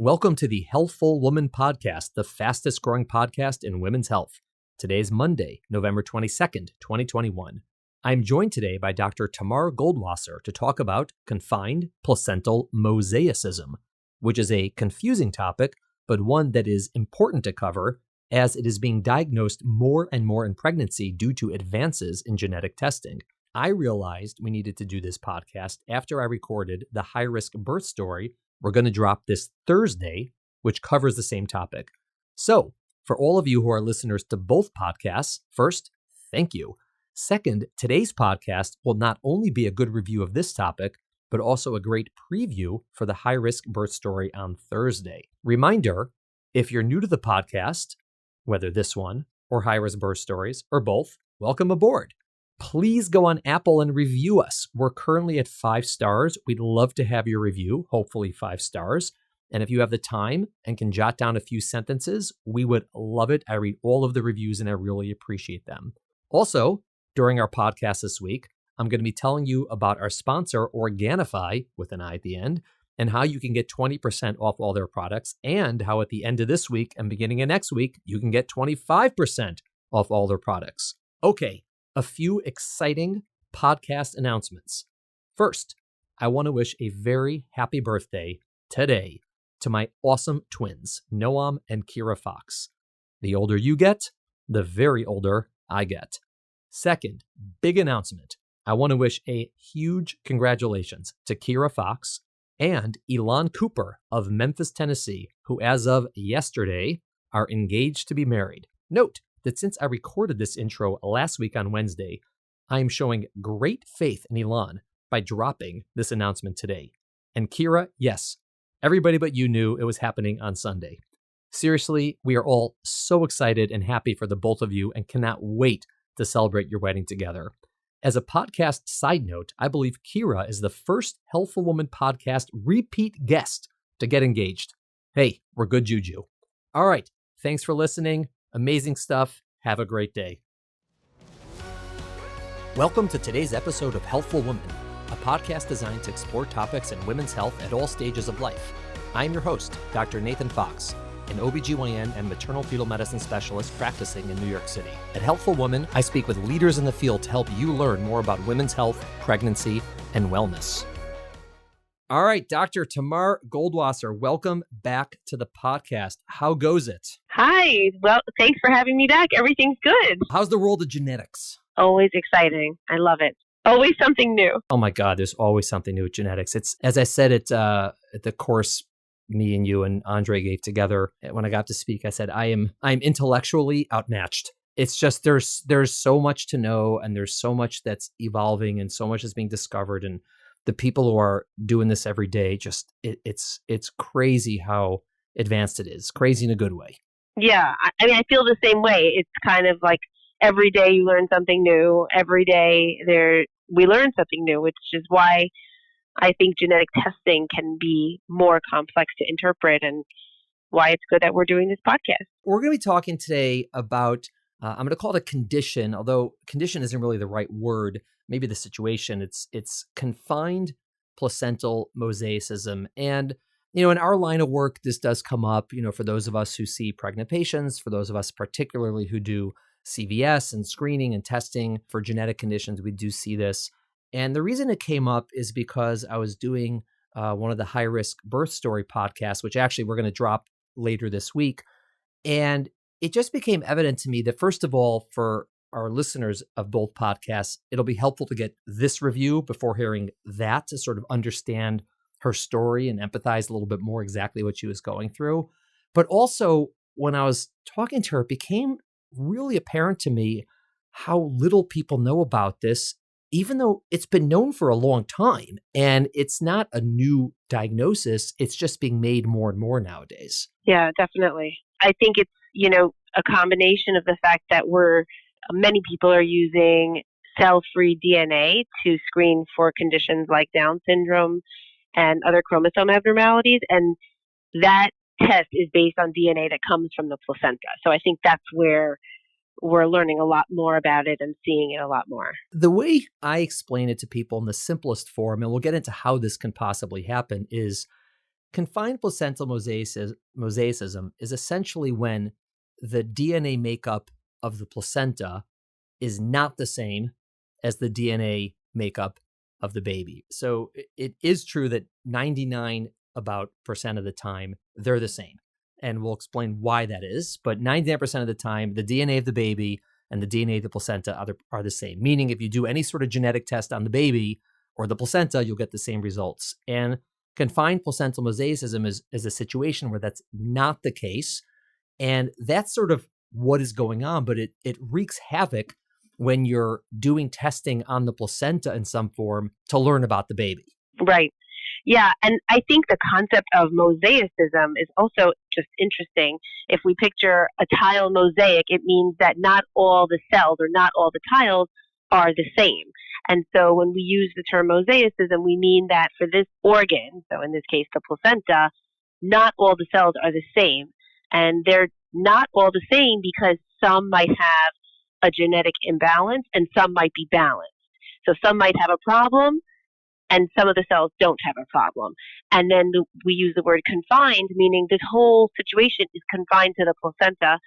Welcome to the Healthful Woman Podcast, the fastest growing podcast in women's health. Today is Monday, November 22nd, 2021. I'm joined today by Dr. Tamar Goldwaser to talk about Confined Placental Mosaicism, which is a confusing topic, but one that is important to cover as it is being diagnosed more and more in pregnancy due to advances in genetic testing. I realized we needed to do this podcast after I recorded the high-risk birth story we're going to drop this Thursday, which covers the same topic. So, for all of you who are listeners to both podcasts, first, thank you. Second, today's podcast will not only be a good review of this topic, but also a great preview for the high-risk birth story on Thursday. Reminder, if you're new to the podcast, whether this one or high-risk birth stories or both, welcome aboard. Please go on Apple and review us. We're currently at 5 stars. We'd love to have your review, hopefully 5 stars. And if you have the time and can jot down a few sentences, we would love it. I read all of the reviews and I really appreciate them. Also, during our podcast this week, I'm going to be telling you about our sponsor, Organifi, with an I at the end, and how you can get 20% off all their products, and how at the end of this week and beginning of next week, you can get 25% off all their products. Okay. A few exciting podcast announcements. First, I want to wish a very happy birthday today to my awesome twins, Noam and Kira Fox. The older you get, the very older I get. Second, big announcement. I want to wish a huge congratulations to Kira Fox and Elon Cooper of Memphis, Tennessee, who as of yesterday are engaged to be married. Note that since I recorded this intro last week on Wednesday, I am showing great faith in Elon by dropping this announcement today. And Kira, yes, everybody but you knew it was happening on Sunday. Seriously, we are all so excited and happy for the both of you and cannot wait to celebrate your wedding together. As a podcast side note, I believe Kira is the first Healthful Woman podcast repeat guest to get engaged. Hey, we're good juju. All right, thanks for listening. Amazing stuff. Have a great day. Welcome to today's episode of Healthful Woman, a podcast designed to explore topics in women's health at all stages of life. I'm your host, Dr. Nathan Fox, an OBGYN and maternal fetal medicine specialist practicing in New York City. At Healthful Woman, I speak with leaders in the field to help you learn more about women's health, pregnancy, and wellness. All right, Dr. Tamar Goldwaser, welcome back to the podcast. How goes it? Hi. Well, thanks for having me back. Everything's good. How's the world of genetics? Always exciting. I love it. Always something new. Oh my God, there's always something new with genetics. It's, as I said at the course me and you and Andre gave together when I got to speak, I said, I'm intellectually outmatched. It's just there's so much to know, and there's so much that's evolving and so much is being discovered, and the people who are doing this every day, just it's crazy how advanced it is. Crazy in a good way. Yeah. I mean, I feel the same way. It's kind of like every day you learn something new. Every day we learn something new, which is why I think genetic testing can be more complex to interpret, and why it's good that we're doing this podcast. We're going to be talking today about, I'm going to call it a condition, although condition isn't really the right word. Maybe the situation. It's confined placental mosaicism. And, in our line of work, this does come up, for those of us who see pregnant patients, for those of us particularly who do CVS and screening and testing for genetic conditions, we do see this. And the reason it came up is because I was doing one of the high-risk birth story podcasts, which actually we're going to drop later this week. And it just became evident to me that, first of all, for our listeners of both podcasts, it'll be helpful to get this review before hearing that, to sort of understand her story and empathize a little bit more exactly what she was going through. But also, when I was talking to her, it became really apparent to me how little people know about this, even though it's been known for a long time. And it's not a new diagnosis. It's just being made more and more nowadays. Yeah, definitely. I think it's, a combination of the fact that many people are using cell-free DNA to screen for conditions like Down syndrome and other chromosome abnormalities. And that test is based on DNA that comes from the placenta. So I think that's where we're learning a lot more about it and seeing it a lot more. The way I explain it to people in the simplest form, and we'll get into how this can possibly happen, is Confined placental mosaicism is essentially when the DNA makeup of the placenta is not the same as the DNA makeup of the baby. So it is true that 99% of the time they're the same. And we'll explain why that is. But 99% of the time, the DNA of the baby and the DNA of the placenta are the same. Meaning if you do any sort of genetic test on the baby or the placenta, you'll get the same results. And confined placental mosaicism is a situation where that's not the case. And that's sort of what is going on, but it wreaks havoc when you're doing testing on the placenta in some form to learn about the baby. Right. Yeah, and I think the concept of mosaicism is also just interesting. If we picture a tile mosaic, it means that not all the cells or not all the tiles are the same. And so when we use the term mosaicism, we mean that for this organ, so in this case the placenta, not all the cells are the same. And they're not all the same because some might have a genetic imbalance and some might be balanced. So some might have a problem and some of the cells don't have a problem. And then we use the word confined, meaning this whole situation is confined to the placenta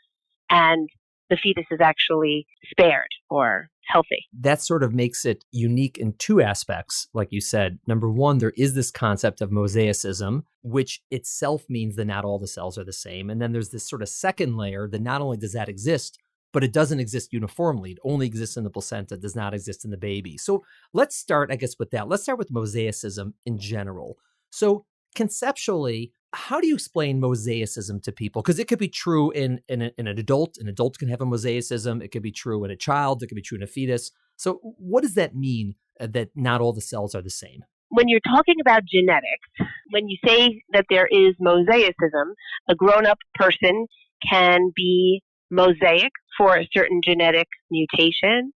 and the fetus is actually spared or healthy. That sort of makes it unique in two aspects, like you said. Number one, there is this concept of mosaicism, which itself means that not all the cells are the same. And then there's this sort of second layer that not only does that exist, but it doesn't exist uniformly. It only exists in the placenta, does not exist in the baby. So let's start, I guess, with that. Let's start with mosaicism in general. So conceptually, how do you explain mosaicism to people? Because it could be true in an adult. An adult can have a mosaicism. It could be true in a child. It could be true in a fetus. So what does that mean that not all the cells are the same? When you're talking about genetics, when you say that there is mosaicism, a grown-up person can be mosaic for a certain genetic mutation,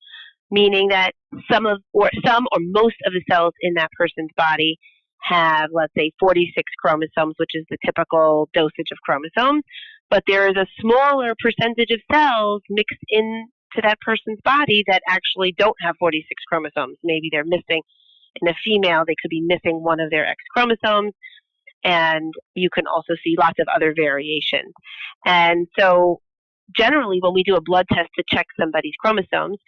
meaning that some or most of the cells in that person's body have, let's say, 46 chromosomes, which is the typical dosage of chromosomes, but there is a smaller percentage of cells mixed into that person's body that actually don't have 46 chromosomes. Maybe they're missing, in a female, they could be missing one of their X chromosomes, and you can also see lots of other variations. And so generally, when we do a blood test to check somebody's chromosomes,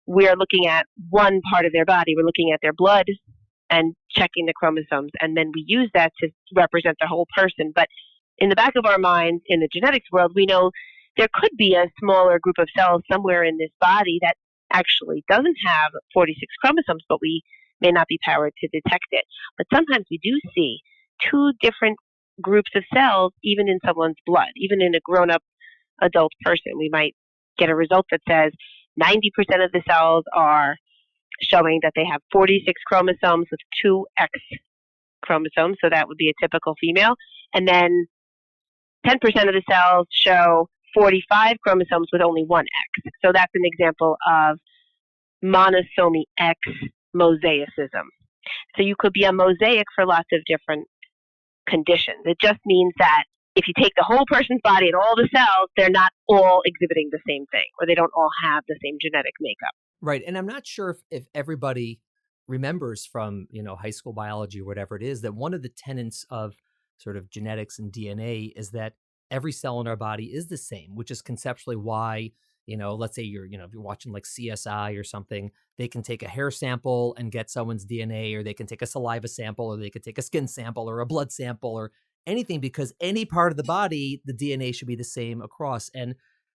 we're looking at one part of their body. We're looking at their blood and checking the chromosomes, and then we use that to represent the whole person. But in the back of our minds, in the genetics world, we know there could be a smaller group of cells somewhere in this body that actually doesn't have 46 chromosomes, but we may not be powered to detect it. But sometimes we do see two different groups of cells, even in someone's blood, even in a grown-up adult person. We might get a result that says 90% of the cells are showing that they have 46 chromosomes with two X chromosomes, so that would be a typical female. And then 10% of the cells show 45 chromosomes with only one X. So that's an example of monosomy X mosaicism. So you could be a mosaic for lots of different conditions. It just means that if you take the whole person's body and all the cells, they're not all exhibiting the same thing, or they don't all have the same genetic makeup. Right. And I'm not sure if everybody remembers from, high school biology or whatever it is, that one of the tenets of sort of genetics and DNA is that every cell in our body is the same, which is conceptually why, let's say if you're watching like CSI or something, they can take a hair sample and get someone's DNA, or they can take a saliva sample, or they could take a skin sample or a blood sample or anything, because any part of the body, the DNA should be the same across. And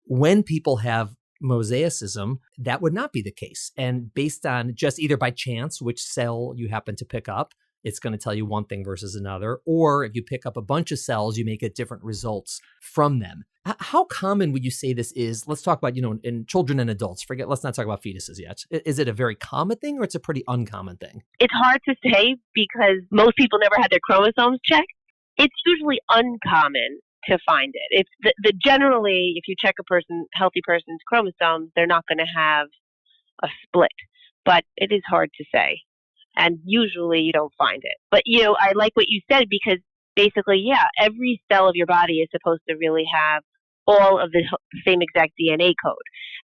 when people have mosaicism, that would not be the case. And based on just either by chance, which cell you happen to pick up, it's going to tell you one thing versus another. Or if you pick up a bunch of cells, you may get different results from them. How common would you say this is? Let's talk about, in children and adults. Let's not talk about fetuses yet. Is it a very common thing, or it's a pretty uncommon thing? It's hard to say because most people never had their chromosomes checked. It's usually uncommon to find it. It's generally, if you check a healthy person's chromosomes, they're not going to have a split. But it is hard to say. And usually you don't find it. But, I like what you said, because basically, every cell of your body is supposed to really have all of the same exact DNA code.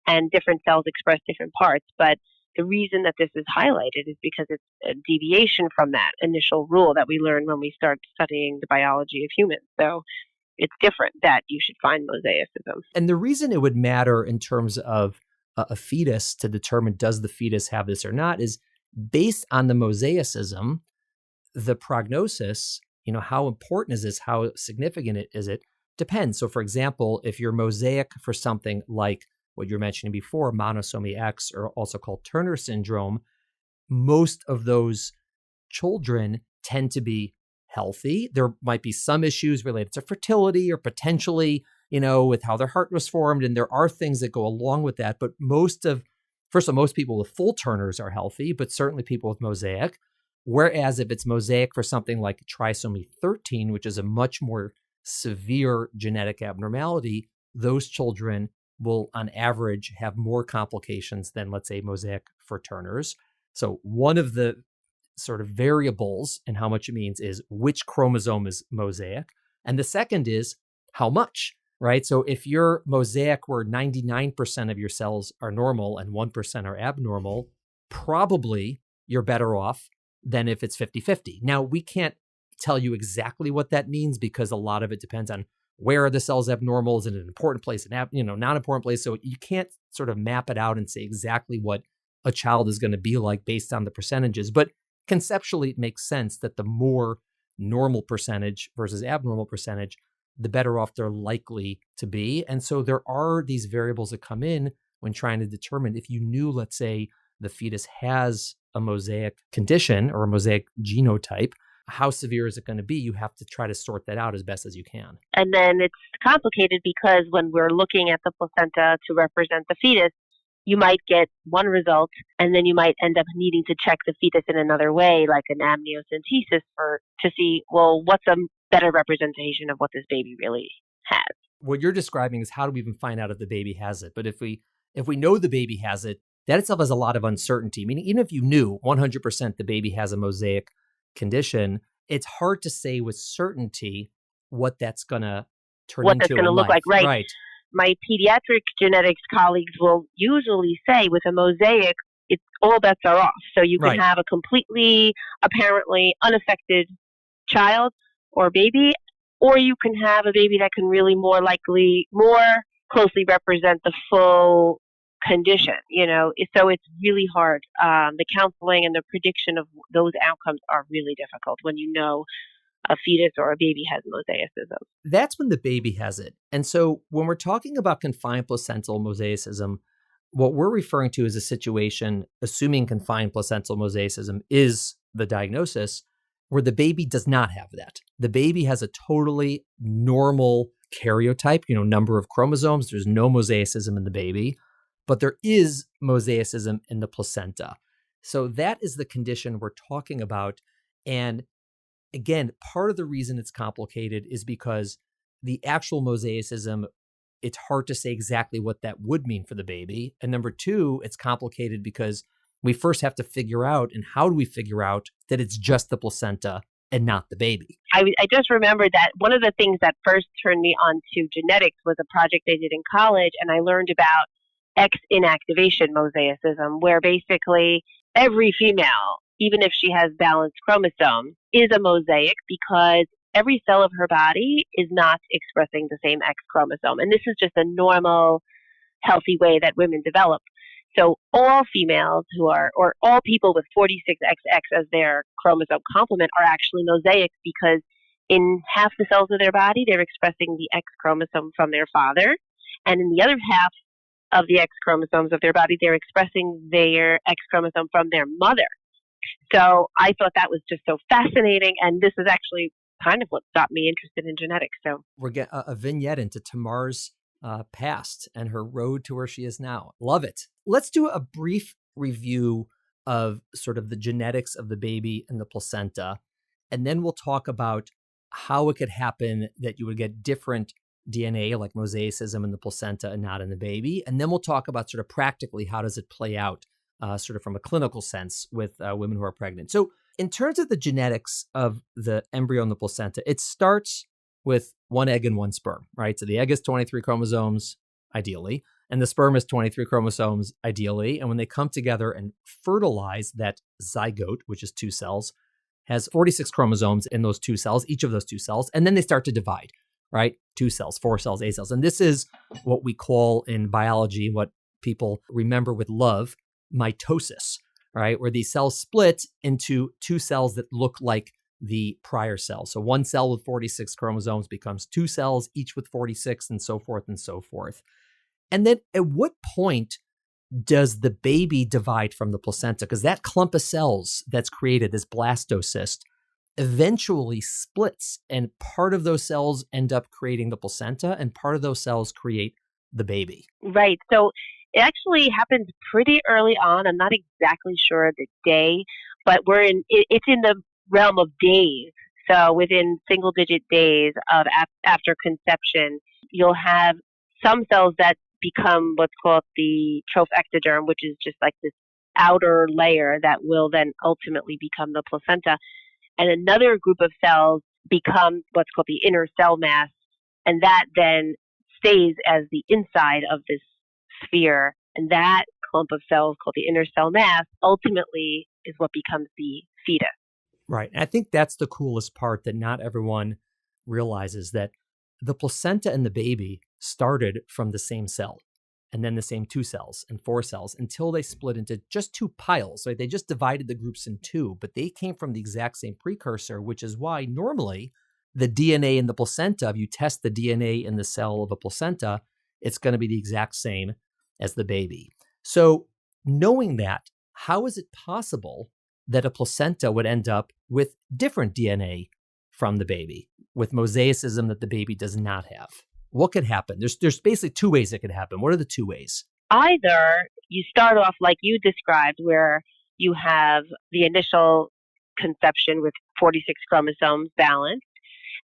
And different cells express different parts. But the reason that this is highlighted is because it's a deviation from that initial rule that we learn when we start studying the biology of humans. So it's different that you should find mosaicism. And the reason it would matter in terms of a fetus to determine does the fetus have this or not is based on the mosaicism, the prognosis, how important is this? How significant is it? Depends. So for example, if you're mosaic for something like what you're mentioning before, monosomy X, or also called Turner syndrome, most of those children tend to be healthy. There might be some issues related to fertility or potentially, with how their heart was formed. And there are things that go along with that. But most people with full Turners are healthy, but certainly people with mosaic. Whereas if it's mosaic for something like trisomy 13, which is a much more severe genetic abnormality, those children will on average have more complications than, let's say, mosaic for Turners. So one of the sort of variables in how much it means is which chromosome is mosaic. And the second is how much, right? So if you're mosaic where 99% of your cells are normal and 1% are abnormal, probably you're better off than if it's 50-50. Now, we can't tell you exactly what that means because a lot of it depends on where are the cells abnormal? Is it an important place, not important place? So you can't sort of map it out and say exactly what a child is going to be like based on the percentages. But conceptually, it makes sense that the more normal percentage versus abnormal percentage, the better off they're likely to be. And so there are these variables that come in when trying to determine if you knew, let's say, the fetus has a mosaic condition or a mosaic genotype, how severe is it going to be? You have to try to sort that out as best as you can. And then it's complicated because when we're looking at the placenta to represent the fetus, you might get one result, and then you might end up needing to check the fetus in another way, like an amniocentesis, to see, well, what's a better representation of what this baby really has. What you're describing is how do we even find out if the baby has it? But if we know the baby has it, that itself has a lot of uncertainty. Meaning, even if you knew 100% the baby has a mosaic condition, it's hard to say with certainty what that's going to turn into. What that's going to look like, right? My pediatric genetics colleagues will usually say with a mosaic, it's all bets are off. So you can have a completely, apparently unaffected child or baby, or you can have a baby that can really more closely represent the full condition, So it's really hard. The counseling and the prediction of those outcomes are really difficult when you know a fetus or a baby has mosaicism. That's when the baby has it. And so when we're talking about confined placental mosaicism, what we're referring to is a situation, assuming confined placental mosaicism is the diagnosis, where the baby does not have that. The baby has a totally normal karyotype, number of chromosomes. There's no mosaicism in the baby, but there is mosaicism in the placenta. So that is the condition we're talking about. And again, part of the reason it's complicated is because the actual mosaicism, it's hard to say exactly what that would mean for the baby. And number two, it's complicated because we first have to figure out, and how do we figure out that it's just the placenta and not the baby? I just remembered that one of the things that first turned me on to genetics was a project I did in college, and I learned about X inactivation mosaicism, where basically every female, even if she has balanced chromosomes, is a mosaic because every cell of her body is not expressing the same X chromosome. And this is just a normal, healthy way that women develop. So all females or all people with 46XX as their chromosome complement are actually mosaics because in half the cells of their body, they're expressing the X chromosome from their father. And in the other half of the X chromosomes of their body, they're expressing their X chromosome from their mother. So I thought that was just so fascinating. And this is actually kind of what got me interested in genetics. So we're getting a vignette into Tamar's past and her road to where she is now. Love it. Let's do a brief review of sort of the genetics of the baby and the placenta. And then we'll talk about how it could happen that you would get different DNA, like mosaicism in the placenta and not in the baby. And then we'll talk about sort of practically how does it play out sort of from a clinical sense with women who are pregnant. So in terms of the genetics of the embryo and the placenta, it starts with one egg and one sperm, right? So the egg is 23 chromosomes, ideally. And the sperm is 23 chromosomes ideally. And when they come together and fertilize, that zygote, which is two cells, has 46 chromosomes in those two cells, each of those two cells. And then they start to divide, right? 2 cells, 4 cells, 8 cells. And this is what we call in biology, what people remember with love, mitosis, right? Where these cells split into 2 cells that look like the prior cell. So one cell with 46 chromosomes becomes 2 cells, each with 46, and so forth and so forth. And then at what point does the baby divide from the placenta? Because that clump of cells that's created, this blastocyst, eventually splits, and part of those cells end up creating the placenta, and part of those cells create the baby. Right. So it actually happens pretty early on. I'm not exactly sure the day, but it's in the realm of days. So within single digit days of after conception, you'll have some cells that become what's called the trophectoderm, which is just like this outer layer that will then ultimately become the placenta. And another group of cells become what's called the inner cell mass, and that then stays as the inside of this sphere. And that clump of cells called the inner cell mass ultimately is what becomes the fetus. Right. And I think that's the coolest part that not everyone realizes, that the placenta and the baby started from the same cell, and then the same 2 cells and 4 cells until they split into just 2 piles. Right? They just divided the groups in 2, but they came from the exact same precursor, which is why normally the DNA in the placenta, if you test the DNA in the cell of a placenta, it's going to be the exact same as the baby. So knowing that, how is it possible that a placenta would end up with different DNA from the baby, with mosaicism that the baby does not have? What could happen? There's basically 2 ways it could happen. What are the 2 ways? Either you start off like you described, where you have the initial conception with 46 chromosomes balanced,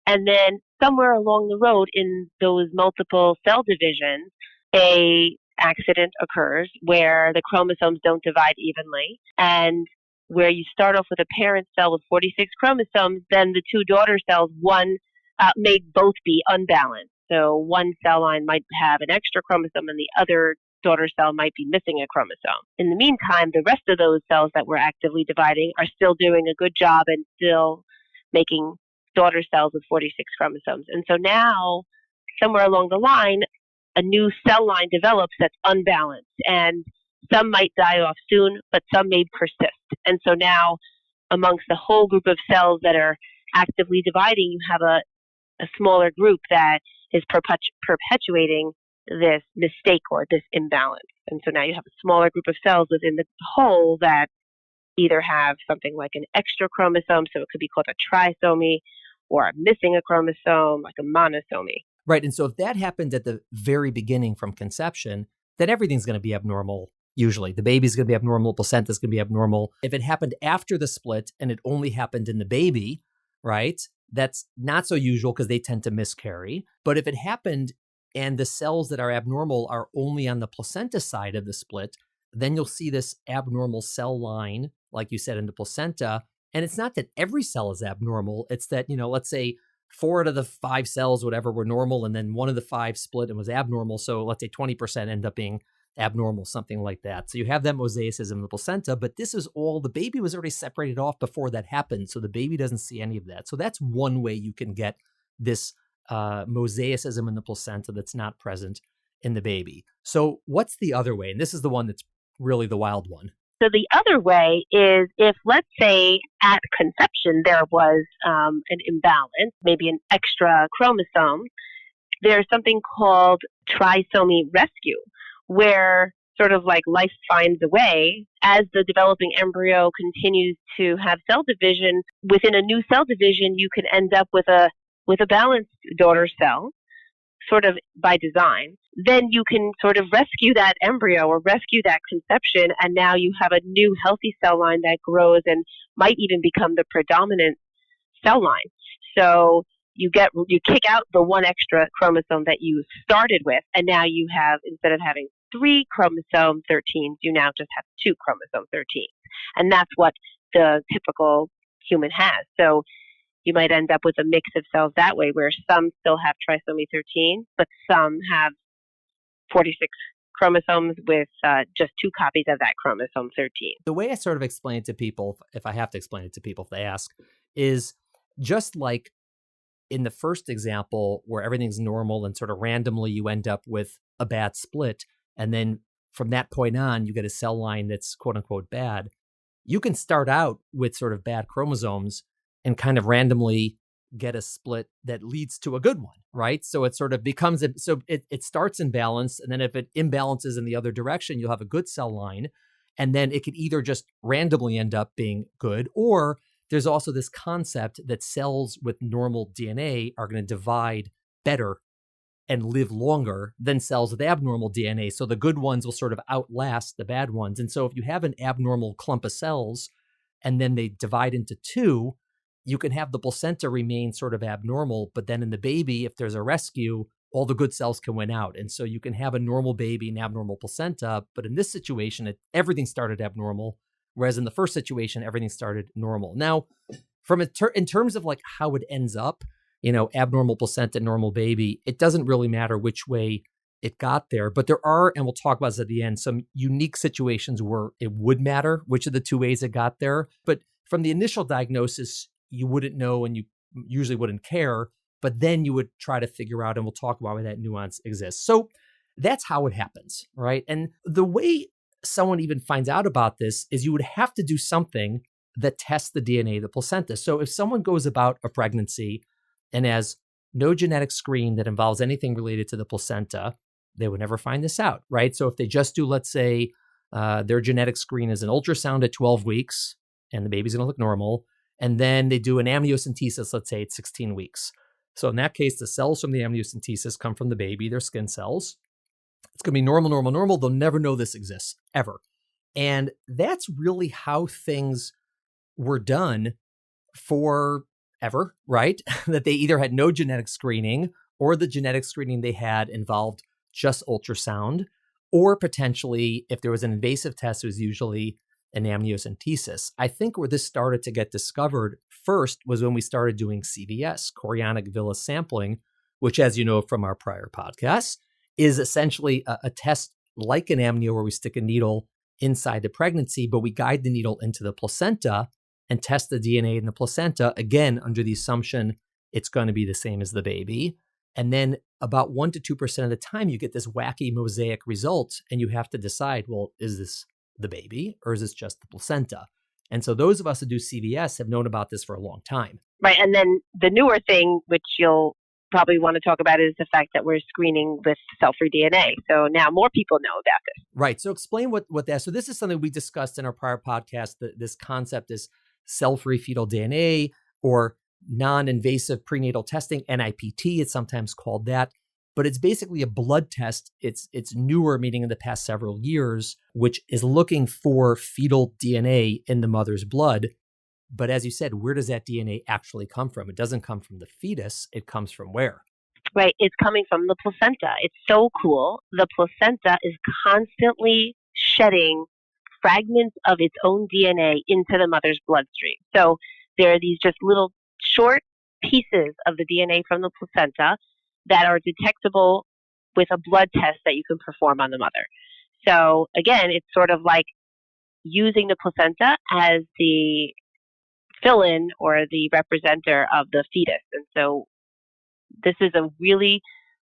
and then somewhere along the road in those multiple cell divisions, a accident occurs where the chromosomes don't divide evenly, and where you start off with a parent cell with 46 chromosomes, then the 2 daughter cells, one may both be unbalanced. So one cell line might have an extra chromosome and the other daughter cell might be missing a chromosome. In the meantime, the rest of those cells that were actively dividing are still doing a good job and still making daughter cells with 46 chromosomes. And so now, somewhere along the line, a new cell line develops that's unbalanced. And some might die off soon, but some may persist. And so now, amongst the whole group of cells that are actively dividing, you have a smaller group that is perpetuating this mistake or this imbalance. And so now you have a smaller group of cells within the whole that either have something like an extra chromosome, so it could be called a trisomy, or missing a chromosome, like a monosomy. Right. And so if that happened at the very beginning from conception, then everything's going to be abnormal. Usually the baby's going to be abnormal, placenta's going to be abnormal. If it happened after the split and it only happened in the baby, right, that's not so usual because they tend to miscarry. But if it happened and the cells that are abnormal are only on the placenta side of the split, then you'll see this abnormal cell line, like you said, in the placenta. And it's not that every cell is abnormal. It's that, let's say 4 out of the 5 cells, whatever, were normal, and then 1 of the 5 split and was abnormal. So let's say 20% end up being abnormal, something like that. So you have that mosaicism in the placenta, but this is all, the baby was already separated off before that happened. So the baby doesn't see any of that. So that's one way you can get this mosaicism in the placenta that's not present in the baby. So what's the other way? And this is the one that's really the wild one. So the other way is if, let's say, at conception there was an imbalance, maybe an extra chromosome, there's something called Trisomy Rescue, where sort of like life finds a way as the developing embryo continues to have cell division. Within a new cell division, you can end up with a balanced daughter cell, sort of by design. Then you can sort of rescue that embryo or rescue that conception, and now you have a new healthy cell line that grows and might even become the predominant cell line. So you kick out the 1 extra chromosome that you started with, and now you have, instead of having 3 chromosome 13s, you now just have 2 chromosome 13s. And that's what the typical human has. So you might end up with a mix of cells that way, where some still have trisomy 13, but some have 46 chromosomes with just 2 copies of that chromosome 13. The way I sort of explain it to people, if I have to explain it to people if they ask, is just like in the first example where everything's normal and sort of randomly you end up with a bad split, and then from that point on, you get a cell line that's quote unquote bad. You can start out with sort of bad chromosomes and kind of randomly get a split that leads to a good one, right? So it sort of becomes, it starts imbalanced. And then if it imbalances in the other direction, you'll have a good cell line. And then it could either just randomly end up being good, or there's also this concept that cells with normal DNA are going to divide better and live longer than cells with abnormal DNA. So the good ones will sort of outlast the bad ones. And so if you have an abnormal clump of cells and then they divide into 2, you can have the placenta remain sort of abnormal, but then in the baby, if there's a rescue, all the good cells can win out. And so you can have a normal baby and abnormal placenta, but in this situation, everything started abnormal, whereas in the first situation, everything started normal. Now, in terms of like how it ends up, abnormal placenta, normal baby, it doesn't really matter which way it got there. But there are, and we'll talk about this at the end, some unique situations where it would matter which of the 2 ways it got there. But from the initial diagnosis, you wouldn't know and you usually wouldn't care, but then you would try to figure out, and we'll talk about why that nuance exists. So that's how it happens, right? And the way someone even finds out about this is you would have to do something that tests the DNA of the placenta. So if someone goes about a pregnancy and has no genetic screen that involves anything related to the placenta, they would never find this out, right? So if they just do, let's say, their genetic screen is an ultrasound at 12 weeks and the baby's going to look normal, and then they do an amniocentesis, let's say it's 16 weeks. So in that case, the cells from the amniocentesis come from the baby, they're skin cells. It's going to be normal, normal, normal. They'll never know this exists, ever. And that's really how things were done forever, right? That they either had no genetic screening, or the genetic screening they had involved just ultrasound, or potentially, if there was an invasive test, it was usually an amniocentesis. I think where this started to get discovered first was when we started doing CVS, chorionic villus sampling, which, as you know from our prior podcasts, is essentially a test like an amnio where we stick a needle inside the pregnancy, but we guide the needle into the placenta and test the DNA in the placenta, again, under the assumption it's going to be the same as the baby. And then about 1% to 2% of the time, you get this wacky mosaic result, and you have to decide, well, is this the baby or is this just the placenta? And so those of us who do CVS have known about this for a long time. Right. And then the newer thing, which you'll probably want to talk about, is the fact that we're screening with cell-free DNA. So now more people know about this. Right. So explain what that, so this is something we discussed in our prior podcast, this concept is cell-free fetal DNA, or non-invasive prenatal testing, NIPT, it's sometimes called that. But it's basically a blood test. It's newer, meaning in the past several years, which is looking for fetal DNA in the mother's blood. But as you said, where does that DNA actually come from? It doesn't come from the fetus. It comes from where? Right. It's coming from the placenta. It's so cool. The placenta is constantly shedding fragments of its own DNA into the mother's bloodstream. So there are these just little short pieces of the DNA from the placenta that are detectable with a blood test that you can perform on the mother. So again, it's sort of like using the placenta as the fill-in or the representer of the fetus. And so this is a really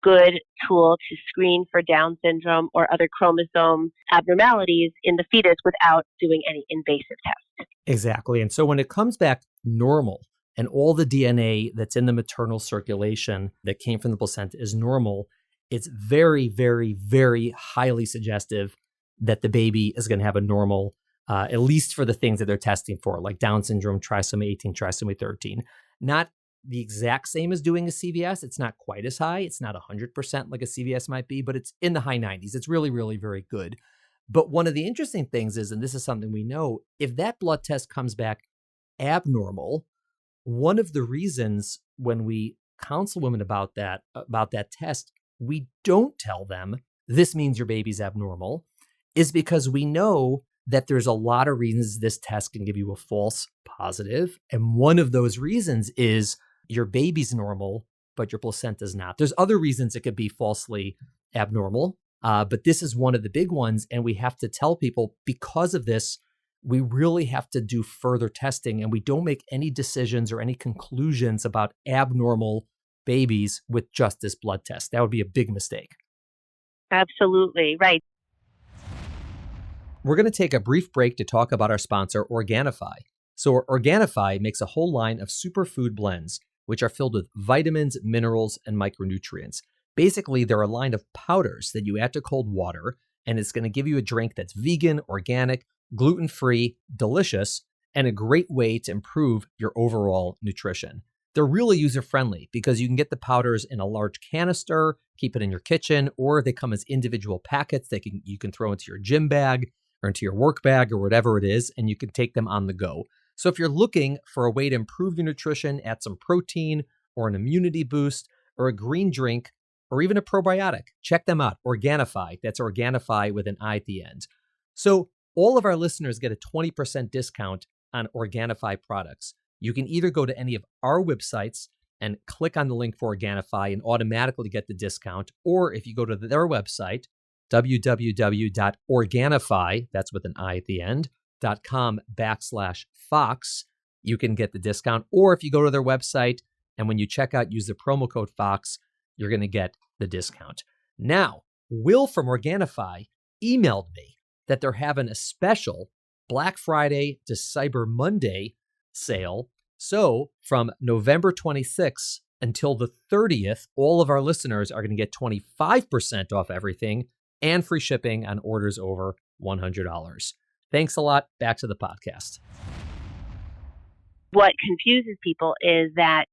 good tool to screen for Down syndrome or other chromosome abnormalities in the fetus without doing any invasive tests. Exactly. And so when it comes back normal, and all the DNA that's in the maternal circulation that came from the placenta is normal, it's very, very, very highly suggestive that the baby is going to have a normal, at least for the things that they're testing for, like Down syndrome, trisomy 18, trisomy 13. Not the exact same as doing a CVS. It's not quite as high. It's not 100% like a CVS might be, but it's in the high 90s. It's really, really very good. But one of the interesting things is, and this is something we know, if that blood test comes back abnormal, one of the reasons when we counsel women about that test, we don't tell them this means your baby's abnormal, is because we know that there's a lot of reasons this test can give you a false positive. And one of those reasons is your baby's normal, but your placenta's not. There's other reasons it could be falsely abnormal, But this is one of the big ones. And we have to tell people because of this, we really have to do further testing, and we don't make any decisions or any conclusions about abnormal babies with just this blood test. That would be a big mistake. Absolutely. Right. We're going to take a brief break to talk about our sponsor, Organifi. So Organifi makes a whole line of superfood blends, which are filled with vitamins, minerals, and micronutrients. Basically, they're a line of powders that you add to cold water, and it's going to give you a drink that's vegan, organic, gluten-free, delicious, and a great way to improve your overall nutrition. They're really user-friendly because you can get the powders in a large canister, keep it in your kitchen, or they come as individual packets that you can throw into your gym bag or into your work bag or whatever it is, and you can take them on the go. So if you're looking for a way to improve your nutrition, add some protein or an immunity boost or a green drink or even a probiotic, check them out. Organifi. That's Organifi with an I at the end. So all of our listeners get a 20% discount on Organifi products. You can either go to any of our websites and click on the link for Organifi and automatically get the discount, or if you go to their website, www.organifi, that's with an I at the end, .com/Fox, you can get the discount. Or if you go to their website and when you check out, use the promo code Fox, you're going to get the discount. Now, Will from Organifi emailed me that they're having a special Black Friday to Cyber Monday sale. So from November 26th until the 30th, all of our listeners are going to get 25% off everything and free shipping on orders over $100. Thanks a lot. Back to the podcast. What confuses people is that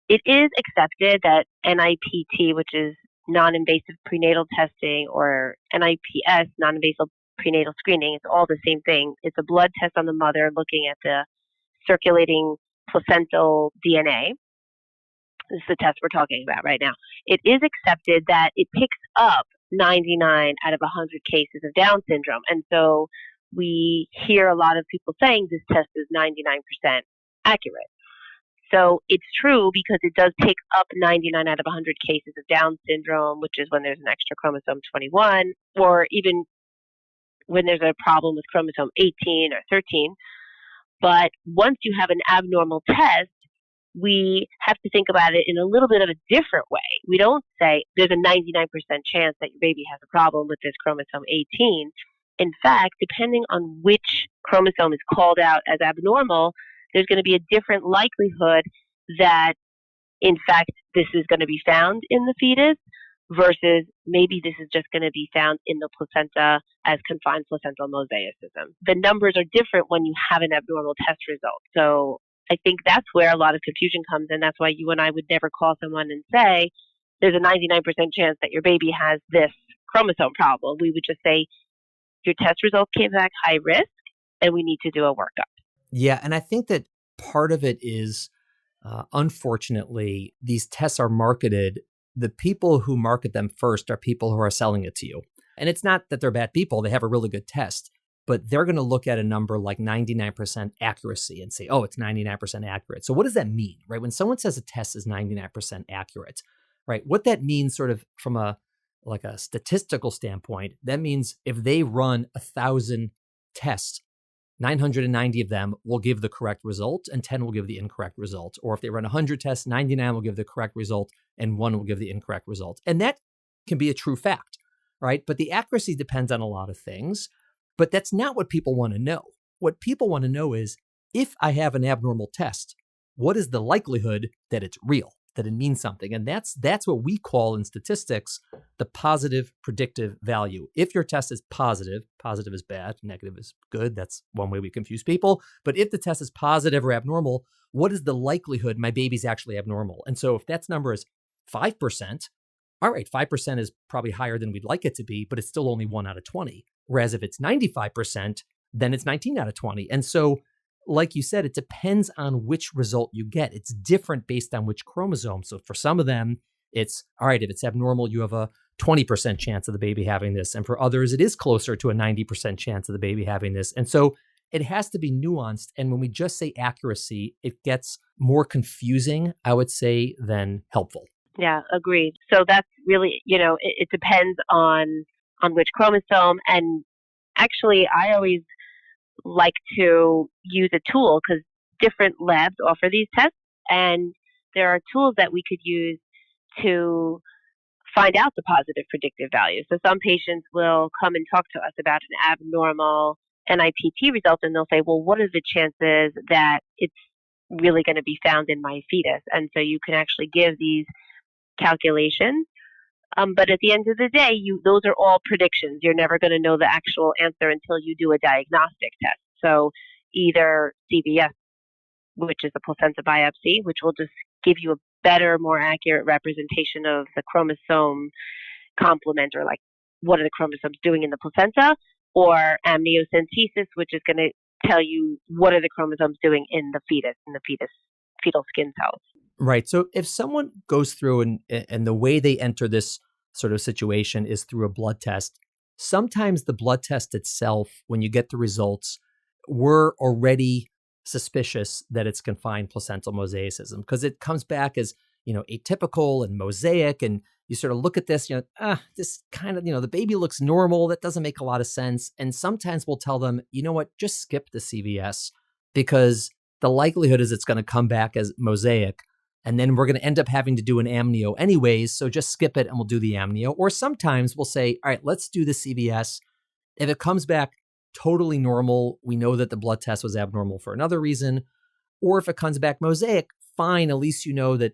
it is accepted that NIPT, which is non-invasive prenatal testing, or NIPS, non-invasive prenatal screening, it's all the same thing. It's a blood test on the mother looking at the circulating placental DNA. This is the test we're talking about right now. It is accepted that it picks up 99 out of 100 cases of Down syndrome. And so we hear a lot of people saying this test is 99% accurate. So it's true because it does pick up 99 out of 100 cases of Down syndrome, which is when there's an extra chromosome 21, or even when there's a problem with chromosome 18 or 13. But once you have an abnormal test, we have to think about it in a little bit of a different way. We don't say there's a 99% chance that your baby has a problem with this chromosome 18. In fact, depending on which chromosome is called out as abnormal, there's going to be a different likelihood that, in fact, this is going to be found in the fetus versus maybe this is just going to be found in the placenta as confined placental mosaicism. The numbers are different when you have an abnormal test result. So I think that's where a lot of confusion comes in. That's why you and I would never call someone and say, there's a 99% chance that your baby has this chromosome problem. We would just say, your test results came back high risk, and we need to do a workup. Yeah, and I think that part of it is, unfortunately, these tests are marketed. The people who market them first are people who are selling it to you. And it's not that they're bad people. They have a really good test. But they're going to look at a number like 99% accuracy and say, oh, it's 99% accurate. So what does that mean, right? When someone says a test is 99% accurate, right? What that means sort of from a statistical standpoint, that means if they run 1,000 tests, 990 of them will give the correct result and 10 will give the incorrect result. Or if they run 100 tests, 99 will give the correct result and 1 will give the incorrect result. And that can be a true fact, right? But the accuracy depends on a lot of things. But that's not what people want to know. What people want to know is, if I have an abnormal test, what is the likelihood that it's real, that it means something? And that's what we call in statistics the positive predictive value. If your test is positive is bad, negative is good. That's one way we confuse people. But if the test is positive or abnormal, what is the likelihood my baby's actually abnormal? And so if that number is 5%, all right, 5% is probably higher than we'd like it to be, but it's still only 1 out of 20. Whereas if it's 95%, then it's 19 out of 20. And so, like you said, it depends on which result you get. It's different based on which chromosome. So for some of them, it's, all right, if it's abnormal, you have a 20% chance of the baby having this. And for others, it is closer to a 90% chance of the baby having this. And so it has to be nuanced. And when we just say accuracy, it gets more confusing, I would say, than helpful. Yeah, agreed. So that's really, it depends on which chromosome. And actually, I always like to use a tool because different labs offer these tests, and there are tools that we could use to find out the positive predictive value. So some patients will come and talk to us about an abnormal NIPT result, and they'll say, well, what are the chances that it's really going to be found in my fetus? And so you can actually give these calculations. But at the end of the day, those are all predictions. You're never going to know the actual answer until you do a diagnostic test. So either CVS, which is a placenta biopsy, which will just give you a better, more accurate representation of the chromosome complement, or like what are the chromosomes doing in the placenta, or amniocentesis, which is going to tell you what are the chromosomes doing in the fetal skin cells. Right. So if someone goes through and the way they enter this sort of situation is through a blood test, sometimes the blood test itself, when you get the results, we're already suspicious that it's confined placental mosaicism because it comes back as, atypical and mosaic. And you sort of look at this, this kind of, the baby looks normal. That doesn't make a lot of sense. And sometimes we'll tell them, you know what, just skip the CVS because the likelihood is it's going to come back as mosaic. And then we're going to end up having to do an amnio anyways. So just skip it and we'll do the amnio. Or sometimes we'll say, all right, let's do the CVS. If it comes back totally normal, we know that the blood test was abnormal for another reason. Or if it comes back mosaic, fine. At least you know that,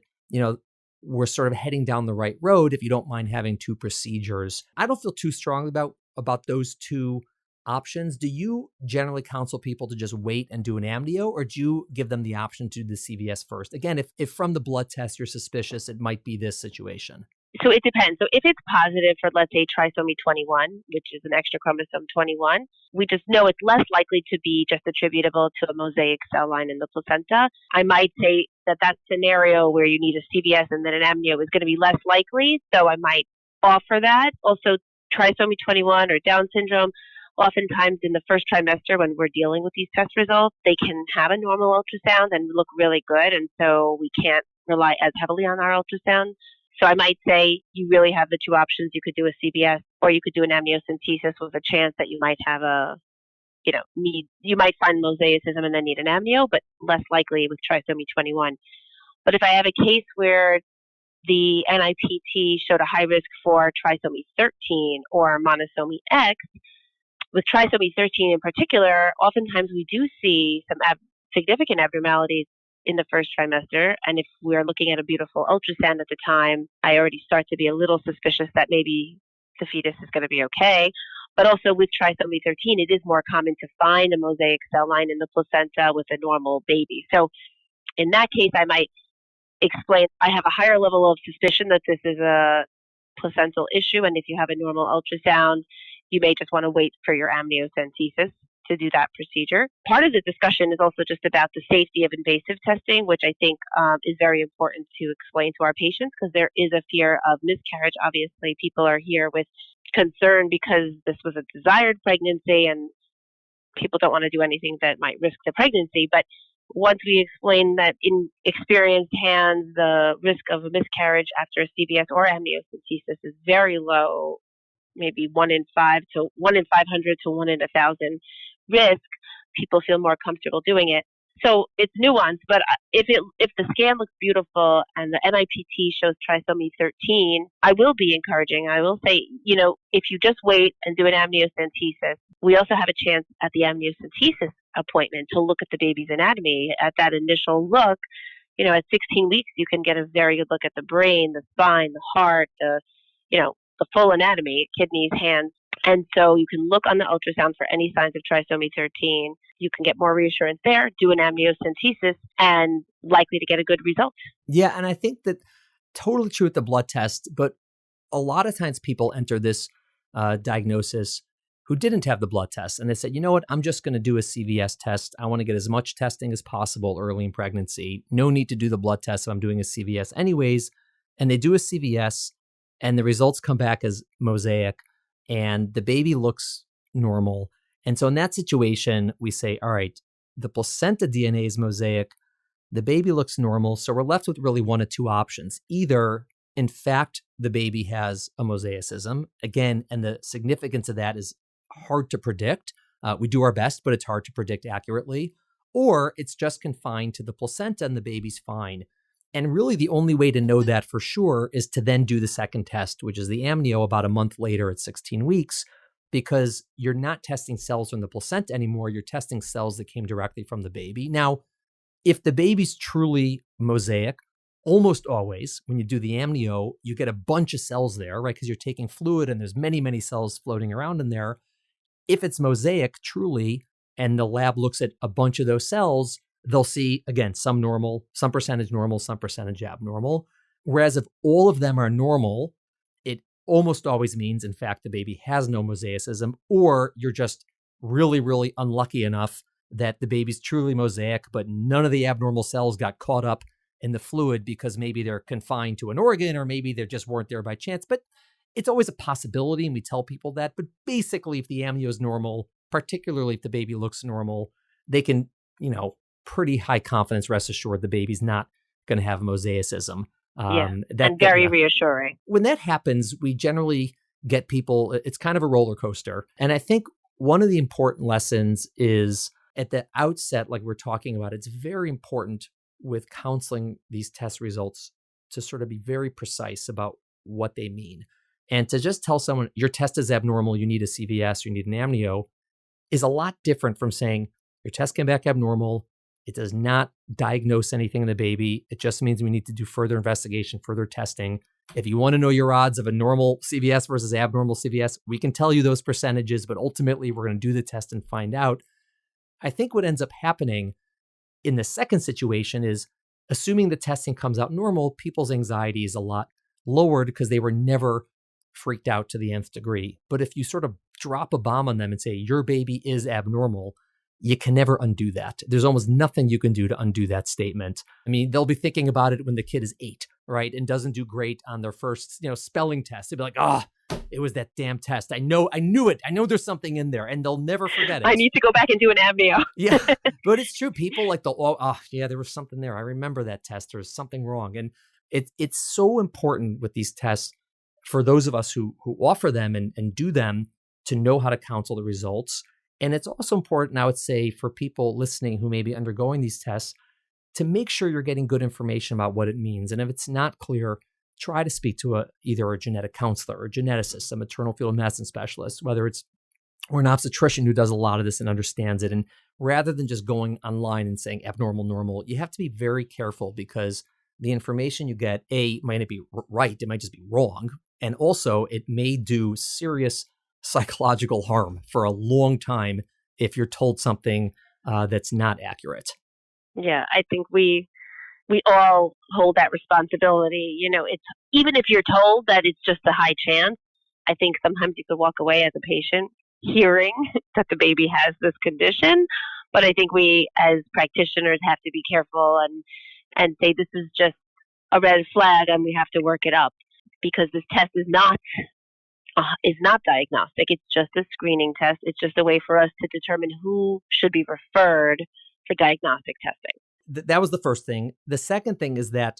we're sort of heading down the right road if you don't mind having two procedures. I don't feel too strongly about those two options. Do you generally counsel people to just wait and do an amnio, or do you give them the option to do the CVS first? Again, if from the blood test you're suspicious, it might be this situation. So it depends. So if it's positive for, let's say, trisomy 21, which is an extra chromosome 21, we just know it's less likely to be just attributable to a mosaic cell line in the placenta. I might say that scenario where you need a CVS and then an amnio is going to be less likely, so I might offer that. Also, trisomy 21 or Down syndrome, oftentimes in the first trimester when we're dealing with these test results, they can have a normal ultrasound and look really good, and so we can't rely as heavily on our ultrasound. So I might say you really have the two options. You could do a CBS or you could do an amniocentesis with a chance that you might have you might find mosaicism and then need an amnio, but less likely with trisomy 21. But if I have a case where the NIPT showed a high risk for trisomy 13 or monosomy X, with trisomy 13 in particular, oftentimes we do see some significant abnormalities in the first trimester. And if we're looking at a beautiful ultrasound at the time, I already start to be a little suspicious that maybe the fetus is going to be okay. But also with trisomy 13, it is more common to find a mosaic cell line in the placenta with a normal baby. So in that case, I might explain, I have a higher level of suspicion that this is a placental issue. And if you have a normal ultrasound, you may just want to wait for your amniocentesis to do that procedure. Part of the discussion is also just about the safety of invasive testing, which I think is very important to explain to our patients because there is a fear of miscarriage. Obviously, people are here with concern because this was a desired pregnancy and people don't want to do anything that might risk the pregnancy. But once we explain that in experienced hands, the risk of a miscarriage after a CVS or amniocentesis is very low, maybe 1 in 500 to 1 in 1,000 risk, people feel more comfortable doing it. So it's nuanced, but if the scan looks beautiful and the NIPT shows trisomy 13, I will be encouraging. I will say, if you just wait and do an amniocentesis, we also have a chance at the amniocentesis appointment to look at the baby's anatomy. At that initial look, at 16 weeks, you can get a very good look at the brain, the spine, the heart, the full anatomy, kidneys, hands. And so you can look on the ultrasound for any signs of trisomy 13. You can get more reassurance there, do an amniocentesis, and likely to get a good result. Yeah, and I think that totally true with the blood test, but a lot of times people enter this diagnosis who didn't have the blood test. And they said, you know what, I'm just going to do a CVS test. I want to get as much testing as possible early in pregnancy. No need to do the blood test if I'm doing a CVS anyways. And they do a CVS and the results come back as mosaic and the baby looks normal. And so in that situation, we say, all right, the placenta DNA is mosaic. The baby looks normal. So we're left with really one of two options. Either in fact, the baby has a mosaicism. Again, and the significance of that is hard to predict. We do our best, but it's hard to predict accurately. Or it's just confined to the placenta and the baby's fine. And really the only way to know that for sure is to then do the second test, which is the amnio about a month later at 16 weeks, because you're not testing cells from the placenta anymore. You're testing cells that came directly from the baby. Now, if the baby's truly mosaic, almost always when you do the amnio, you get a bunch of cells there, right? Because you're taking fluid and there's many, many cells floating around in there. If it's mosaic truly, and the lab looks at a bunch of those cells, they'll see, again, some normal, some percentage normal, some percentage abnormal. Whereas if all of them are normal, it almost always means, in fact, the baby has no mosaicism, or you're just really, really unlucky enough that the baby's truly mosaic, but none of the abnormal cells got caught up in the fluid because maybe they're confined to an organ or maybe they just weren't there by chance. But it's always a possibility, and we tell people that. But basically, if the amnio is normal, particularly if the baby looks normal, they can, pretty high confidence rest assured the baby's not going to have mosaicism. And very reassuring. When that happens, we generally get people, it's kind of a roller coaster. And I think one of the important lessons is at the outset, like we're talking about, it's very important with counseling these test results to sort of be very precise about what they mean. And to just tell someone your test is abnormal, you need a CVS, you need an amnio, is a lot different from saying your test came back abnormal. It does not diagnose anything in the baby. It just means we need to do further investigation, further testing. If you want to know your odds of a normal CVS versus abnormal CVS, we can tell you those percentages, but ultimately we're going to do the test and find out. I think what ends up happening in the second situation is, assuming the testing comes out normal, people's anxiety is a lot lowered because they were never freaked out to the nth degree. But if you sort of drop a bomb on them and say, your baby is abnormal, you can never undo that. There's almost nothing you can do to undo that statement. I mean, they'll be thinking about it when the kid is 8, right? And doesn't do great on their first, spelling test. They'll be like, it was that damn test. I knew it. I know there's something in there, and they'll never forget it. I need to go back and do an amnio. Yeah, but it's true. People like there was something there. I remember that test. There's something wrong. And it's so important with these tests for those of us who offer them and do them to know how to counsel the results. And it's also important, I would say, for people listening who may be undergoing these tests to make sure you're getting good information about what it means. And if it's not clear, try to speak to either a genetic counselor or a geneticist, a maternal fetal medicine specialist, or an obstetrician who does a lot of this and understands it. And rather than just going online and saying abnormal, normal, you have to be very careful because the information you get, might not be right, it might just be wrong. And also, it may do serious psychological harm for a long time if you're told something that's not accurate. Yeah, I think we all hold that responsibility. It's even if you're told that it's just a high chance, I think sometimes you could walk away as a patient hearing that the baby has this condition. But I think we as practitioners have to be careful and say this is just a red flag and we have to work it up, because this test is not diagnostic. It's just a screening test. It's just a way for us to determine who should be referred for diagnostic testing. That was the first thing. The second thing is that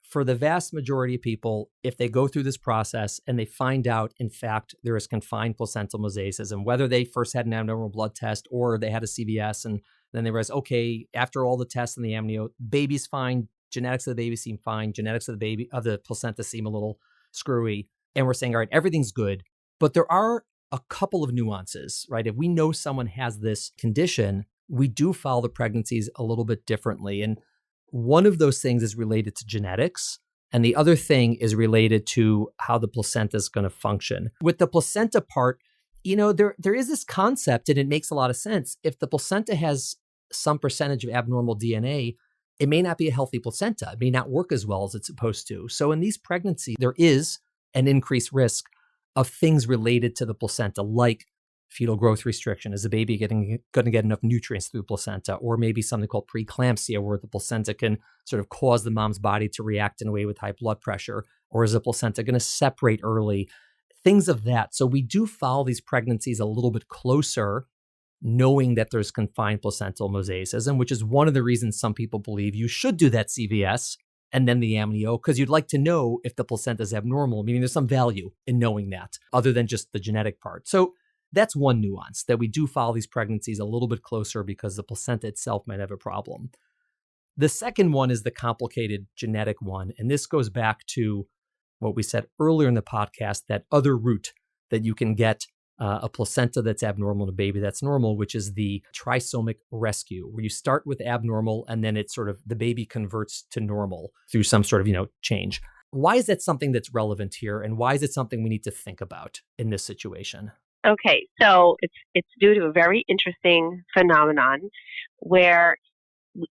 for the vast majority of people, if they go through this process and they find out, in fact, there is confined placental mosaicism, whether they first had an abnormal blood test or they had a CVS and then they realize, okay, after all the tests and the amnio, baby's fine, genetics of the baby seem fine, genetics of the placenta seem a little screwy. And we're saying, all right, everything's good. But there are a couple of nuances, right? If we know someone has this condition, we do follow the pregnancies a little bit differently. And one of those things is related to genetics. And the other thing is related to how the placenta is going to function. With the placenta part, there is this concept, and it makes a lot of sense. If the placenta has some percentage of abnormal DNA, it may not be a healthy placenta. It may not work as well as it's supposed to. So in these pregnancies, there is an increased risk of things related to the placenta, like fetal growth restriction. Is the baby going to get enough nutrients through the placenta? Or maybe something called preeclampsia, where the placenta can sort of cause the mom's body to react in a way with high blood pressure. Or is the placenta going to separate early? Things of that. So we do follow these pregnancies a little bit closer, knowing that there's confined placental mosaicism, which is one of the reasons some people believe you should do that CVS and then the amnio, because you'd like to know if the placenta is abnormal, meaning there's some value in knowing that other than just the genetic part. So that's one nuance, that we do follow these pregnancies a little bit closer because the placenta itself might have a problem. The second one is the complicated genetic one. And this goes back to what we said earlier in the podcast, that other route that you can get a placenta that's abnormal and a baby that's normal, which is the trisomic rescue, where you start with abnormal and then it sort of, the baby converts to normal through some sort of, change. Why is that something that's relevant here? And why is it something we need to think about in this situation? Okay, so it's due to a very interesting phenomenon where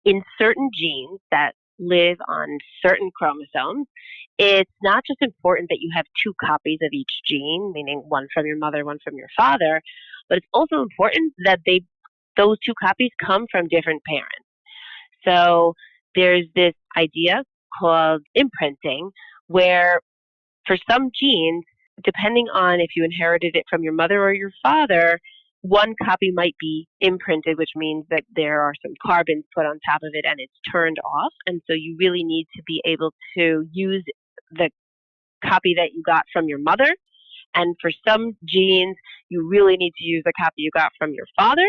in certain genes that live on certain chromosomes, it's not just important that you have two copies of each gene, meaning one from your mother, one from your father, but it's also important that those two copies come from different parents. So there's this idea called imprinting, where for some genes, depending on if you inherited it from your mother or your father, one copy might be imprinted, which means that there are some carbons put on top of it and it's turned off. And so you really need to be able to use the copy that you got from your mother. And for some genes, you really need to use the copy you got from your father.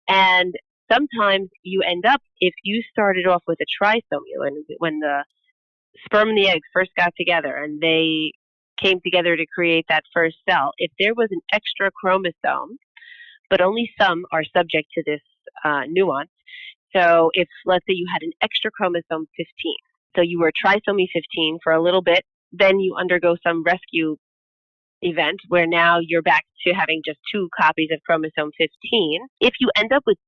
And sometimes you end up, if you started off with a trisomy, when the sperm and the egg first got together and they came together to create that first cell, if there was an extra chromosome, but only some are subject to this nuance. So if, let's say, you had an extra chromosome 15, so you were trisomy 15 for a little bit, then you undergo some rescue event where now you're back to having just two copies of chromosome 15. If you end up with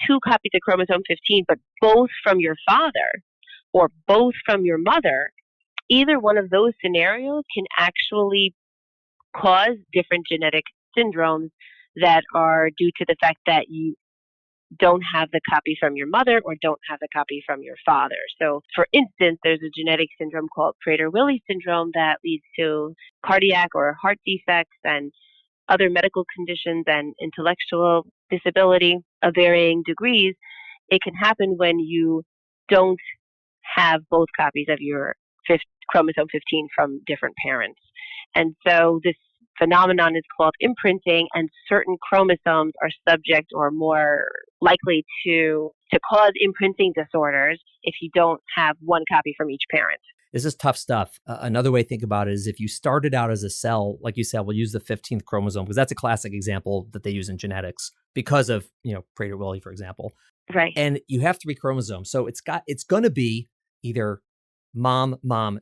two copies of chromosome 15, but both from your father or both from your mother, either one of those scenarios can actually cause different genetic syndromes that are due to the fact that you don't have the copy from your mother or don't have the copy from your father. So, for instance, there's a genetic syndrome called Prader-Willi syndrome that leads to cardiac or heart defects and other medical conditions and intellectual disability of varying degrees. It can happen when you don't have both copies of your chromosome 15 from different parents. And so this phenomenon is called imprinting, and certain chromosomes are subject or more likely to cause imprinting disorders if you don't have one copy from each parent. This is tough stuff. Another way to think about it is if you started out as a cell, like you said, we'll use the 15th chromosome because that's a classic example that they use in genetics because of, Prader-Willi, for example. Right. And you have 3 chromosomes. So it's going to be either mom,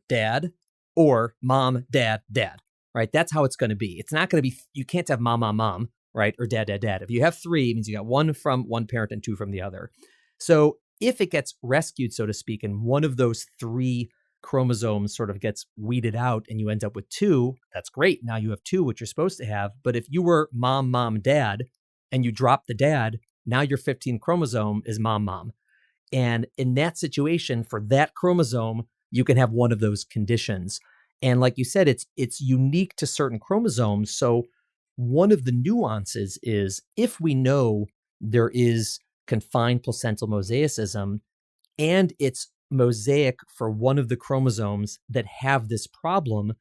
dad, or mom, dad, dad, right? That's how it's going to be. It's not going to be, you can't have mom, right? Or dad, dad, dad. If you have 3, it means you got 1 from one parent and 2 from the other. So if it gets rescued, so to speak, and one of those 3 chromosomes sort of gets weeded out and you end up with 2, that's great. Now you have 2, which you're supposed to have. But if you were mom, dad, and you drop the dad, now your 15th chromosome is mom. And in that situation, for that chromosome, you can have one of those conditions. And like you said, it's unique to certain chromosomes. So one of the nuances is if we know there is confined placental mosaicism and it's mosaic for one of the chromosomes that have this problem,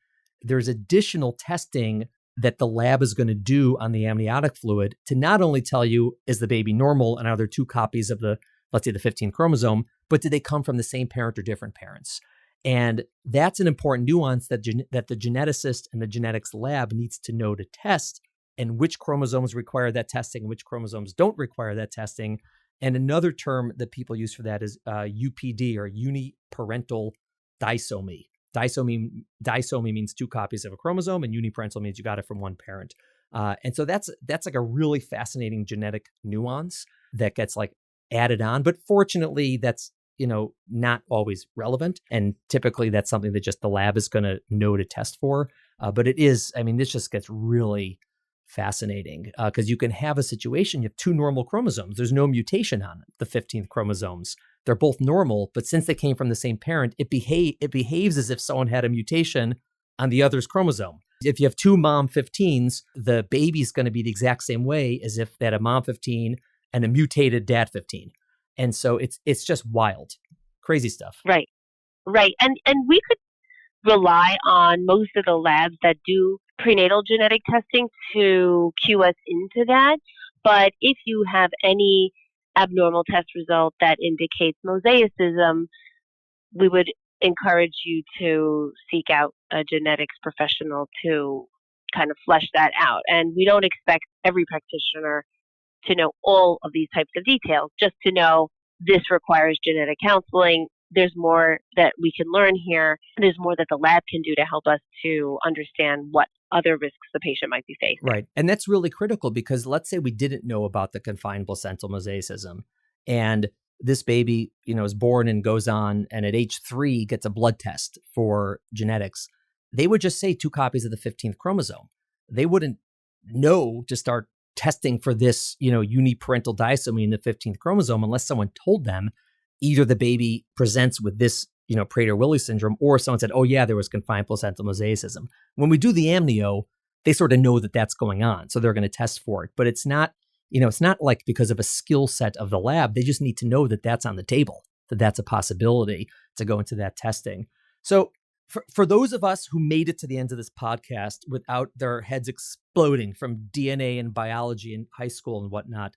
there's additional testing that the lab is going to do on the amniotic fluid to not only tell you, is the baby normal and are there 2 copies of the, let's say, the 15th chromosome, but did they come from the same parent or different parents? And that's an important nuance that the geneticist and the genetics lab needs to know to test, and which chromosomes require that testing and which chromosomes don't require that testing. And another term that people use for that is UPD, or uniparental disomy. Disomy means 2 copies of a chromosome, and uniparental means you got it from one parent. And so that's like a really fascinating genetic nuance that gets like added on. But fortunately, that's not always relevant. And typically that's something that just the lab is going to know to test for. But it is, this just gets really fascinating because you can have a situation, you have 2 normal chromosomes. There's no mutation on the 15th chromosomes. They're both normal, but since they came from the same parent, it behaves as if someone had a mutation on the other's chromosome. If you have 2 mom 15s, the baby's going to be the exact same way as if they had a mom 15 and a mutated dad 15. And so it's just wild, crazy stuff. Right. Right. And we could rely on most of the labs that do prenatal genetic testing to cue us into that. But if you have any abnormal test result that indicates mosaicism, we would encourage you to seek out a genetics professional to kind of flesh that out. And we don't expect every practitioner to know all of these types of details, just to know this requires genetic counseling. There's more that we can learn here. There's more that the lab can do to help us to understand what other risks the patient might be facing. Right. And that's really critical because let's say we didn't know about the confined placental mosaicism and this baby, is born and goes on and at age 3 gets a blood test for genetics. They would just say 2 copies of the 15th chromosome. They wouldn't know to start testing for this, uniparental disomy in the 15th chromosome unless someone told them either the baby presents with this, Prader-Willi syndrome, or someone said, oh yeah, there was confined placental mosaicism. When we do the amnio, they sort of know that that's going on. So they're going to test for it, but it's not, it's not like because of a skill set of the lab. They just need to know that that's on the table, that that's a possibility to go into that testing. So for those of us who made it to the end of this podcast without their heads exploding from DNA and biology in high school and whatnot,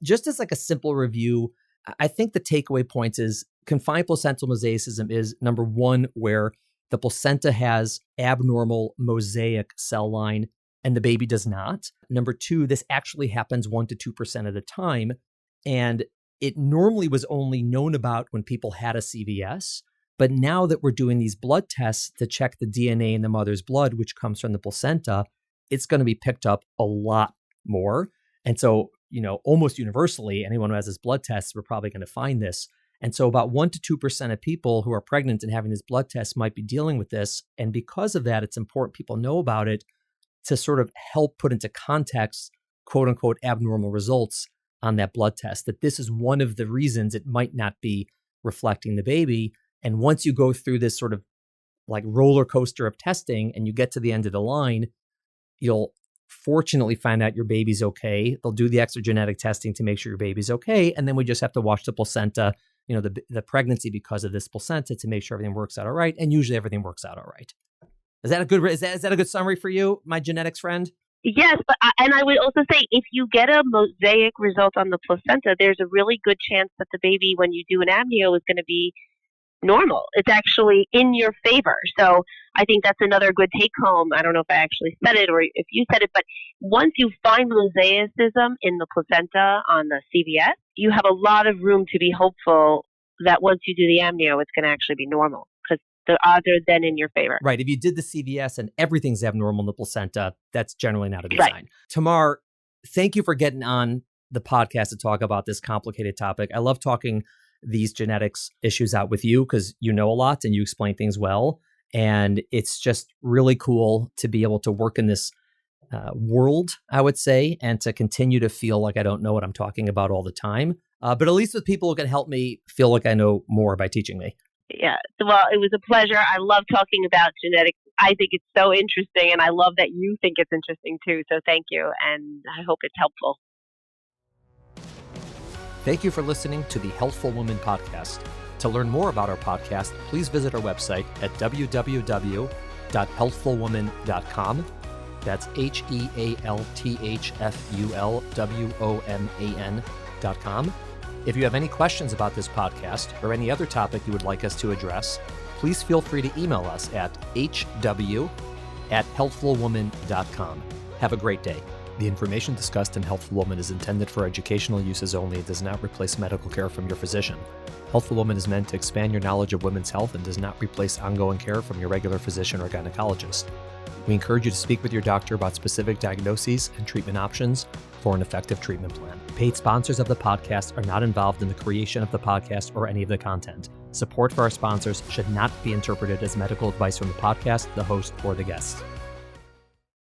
just as like a simple review, I think the takeaway points is confined placental mosaicism is number 1, where the placenta has abnormal mosaic cell line and the baby does not. Number 2, this actually happens 1 to 2% of the time. And it normally was only known about when people had a CVS. But now that we're doing these blood tests to check the DNA in the mother's blood, which comes from the placenta, it's going to be picked up a lot more. And so, almost universally, anyone who has this blood test, we're probably going to find this. And so about 1 to 2% of people who are pregnant and having this blood test might be dealing with this. And because of that, it's important people know about it to sort of help put into context, quote unquote, abnormal results on that blood test, that this is one of the reasons it might not be reflecting the baby. And once you go through this sort of like roller coaster of testing and you get to the end of the line, you'll fortunately find out your baby's okay. They'll do the extra genetic testing to make sure your baby's okay. And then we just have to watch the placenta, the pregnancy because of this placenta to make sure everything works out all right. And usually everything works out all right. Is that a good summary for you, my genetics friend? Yes, but I would also say if you get a mosaic result on the placenta, there's a really good chance that the baby, when you do an amnio, is going to be normal. It's actually in your favor. So I think that's another good take home. I don't know if I actually said it or if you said it, but once you find mosaicism in the placenta on the CVS, you have a lot of room to be hopeful that once you do the amnio, it's going to actually be normal because the odds are then in your favor. Right. If you did the CVS and everything's abnormal in the placenta, that's generally not a good sign. Tamar, thank you for getting on the podcast to talk about this complicated topic. I love talking these genetics issues out with you because you know a lot and you explain things well. And it's just really cool to be able to work in this world, I would say, and to continue to feel like I don't know what I'm talking about all the time. But at least with people who can help me feel like I know more by teaching me. Yeah. Well, it was a pleasure. I love talking about genetics. I think it's so interesting, and I love that you think it's interesting too. So thank you, and I hope it's helpful. Thank you for listening to the Healthful Woman podcast. To learn more about our podcast, please visit our website at www.healthfulwoman.com. That's HEALTHFULWOMAN.com. If you have any questions about this podcast or any other topic you would like us to address, please feel free to email us at hw@healthfulwoman.com. Have a great day. The information discussed in Healthful Woman is intended for educational uses only and does not replace medical care from your physician. Healthful Woman is meant to expand your knowledge of women's health and does not replace ongoing care from your regular physician or gynecologist. We encourage you to speak with your doctor about specific diagnoses and treatment options for an effective treatment plan. Paid sponsors of the podcast are not involved in the creation of the podcast or any of the content. Support for our sponsors should not be interpreted as medical advice from the podcast, the host, or the guests.